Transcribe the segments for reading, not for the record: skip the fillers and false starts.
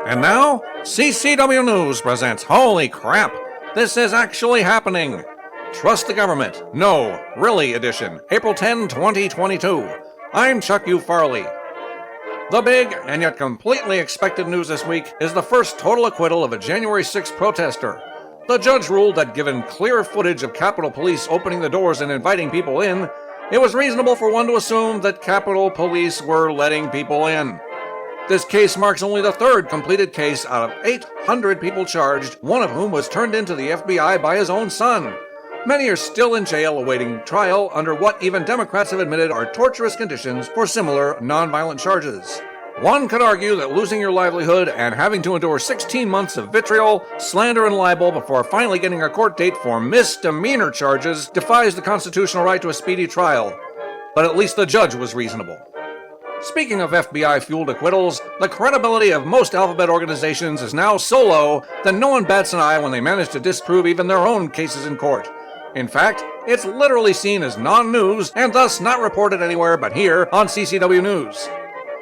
And now, CCW News presents Holy Crap! This is actually happening! Trust the Government, No, Really Edition, April 10, 2022. I'm Chuck U. Farley. The big, and yet completely expected news this week is the first total acquittal of a January 6th protester. The judge ruled that given clear footage of Capitol Police opening the doors and inviting people in, it was reasonable for one to assume that Capitol Police were letting people in. This case marks only the third completed case out of 800 people charged, one of whom was turned into the FBI by his own son. Many are still in jail awaiting trial under what even Democrats have admitted are torturous conditions for similar nonviolent charges. One could argue that losing your livelihood and having to endure 16 months of vitriol, slander, and libel before finally getting a court date for misdemeanor charges defies the constitutional right to a speedy trial. But at least the judge was reasonable. Speaking of FBI-fueled acquittals, the credibility of most alphabet organizations is now so low that no one bats an eye when they manage to disprove even their own cases in court. In fact, it's literally seen as non-news and thus not reported anywhere but here on CCW News.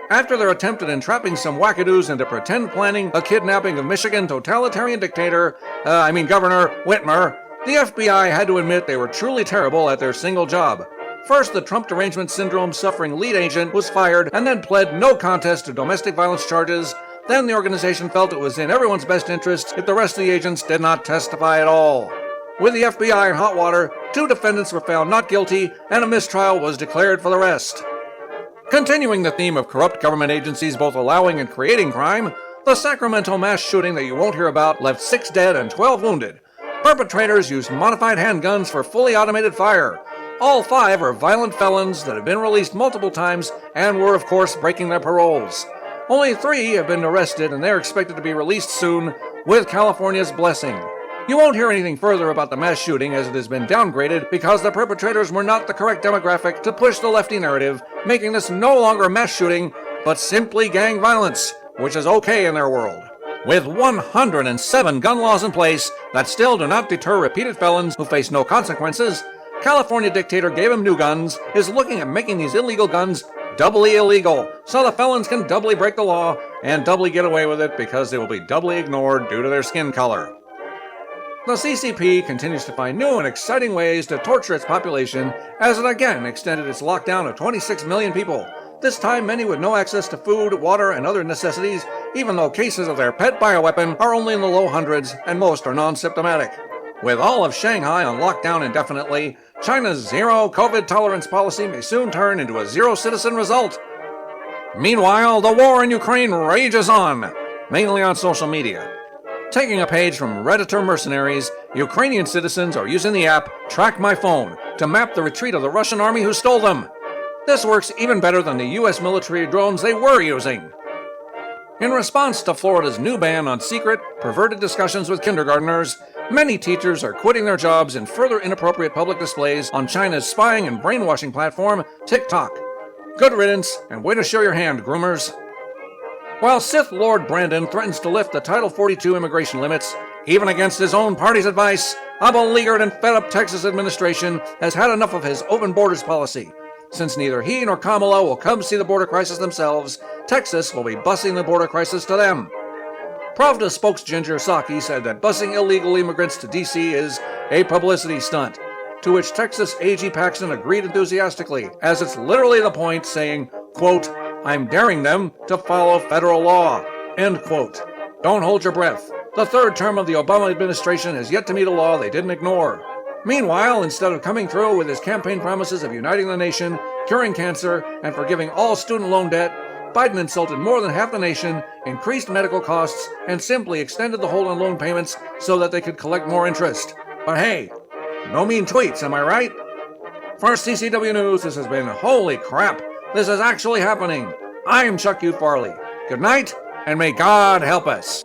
After their attempt at entrapping some wackadoos into pretend planning a kidnapping of Michigan totalitarian Governor Whitmer, the FBI had to admit they were truly terrible at their single job. First, the Trump derangement syndrome suffering lead agent was fired and then pled no contest to domestic violence charges. Then the organization felt it was in everyone's best interest if the rest of the agents did not testify at all. With the FBI in hot water, 2 defendants were found not guilty and a mistrial was declared for the rest. Continuing the theme of corrupt government agencies both allowing and creating crime, the Sacramento mass shooting that you won't hear about left 6 dead and 12 wounded. Perpetrators used modified handguns for fully automated fire. All 5 are violent felons that have been released multiple times and were, of course, breaking their paroles. Only 3 have been arrested and they're expected to be released soon, with California's blessing. You won't hear anything further about the mass shooting as it has been downgraded because the perpetrators were not the correct demographic to push the lefty narrative, making this no longer mass shooting, but simply gang violence, which is okay in their world. With 107 gun laws in place that still do not deter repeated felons who face no consequences, California dictator gave him new guns, is looking at making these illegal guns doubly illegal, so the felons can doubly break the law and doubly get away with it because they will be doubly ignored due to their skin color. The CCP continues to find new and exciting ways to torture its population as it again extended its lockdown of 26 million people, this time many with no access to food, water, and other necessities, even though cases of their pet bioweapon are only in the low hundreds and most are non-symptomatic. With all of Shanghai on lockdown indefinitely, China's zero COVID tolerance policy may soon turn into a zero-citizen result. Meanwhile, the war in Ukraine rages on, mainly on social media. Taking a page from Redditor mercenaries, Ukrainian citizens are using the app Track My Phone to map the retreat of the Russian army who stole them. This works even better than the US military drones they were using. In response to Florida's new ban on secret, perverted discussions with kindergartners, many teachers are quitting their jobs in further inappropriate public displays on China's spying and brainwashing platform, TikTok. Good riddance, and way to show your hand, groomers. While Sith Lord Brandon threatens to lift the Title 42 immigration limits, even against his own party's advice, a beleaguered and fed-up Texas administration has had enough of his open borders policy. Since neither he nor Kamala will come see the border crisis themselves, Texas will be busing the border crisis to them. Pravda spokes Ginger Psaki said that busing illegal immigrants to D.C. is a publicity stunt, to which Texas AG Paxton agreed enthusiastically, as it's literally the point, saying, quote, "I'm daring them to follow federal law," end quote. Don't hold your breath. The third term of the Obama administration has yet to meet a law they didn't ignore. Meanwhile, instead of coming through with his campaign promises of uniting the nation, curing cancer, and forgiving all student loan debt, Biden insulted more than half the nation, increased medical costs, and simply extended the hold on loan payments so that they could collect more interest. But hey, no mean tweets, am I right? For CCW News, this has been Holy Crap! This is actually happening. I'm Chuck U. Farley. Good night, and may God help us.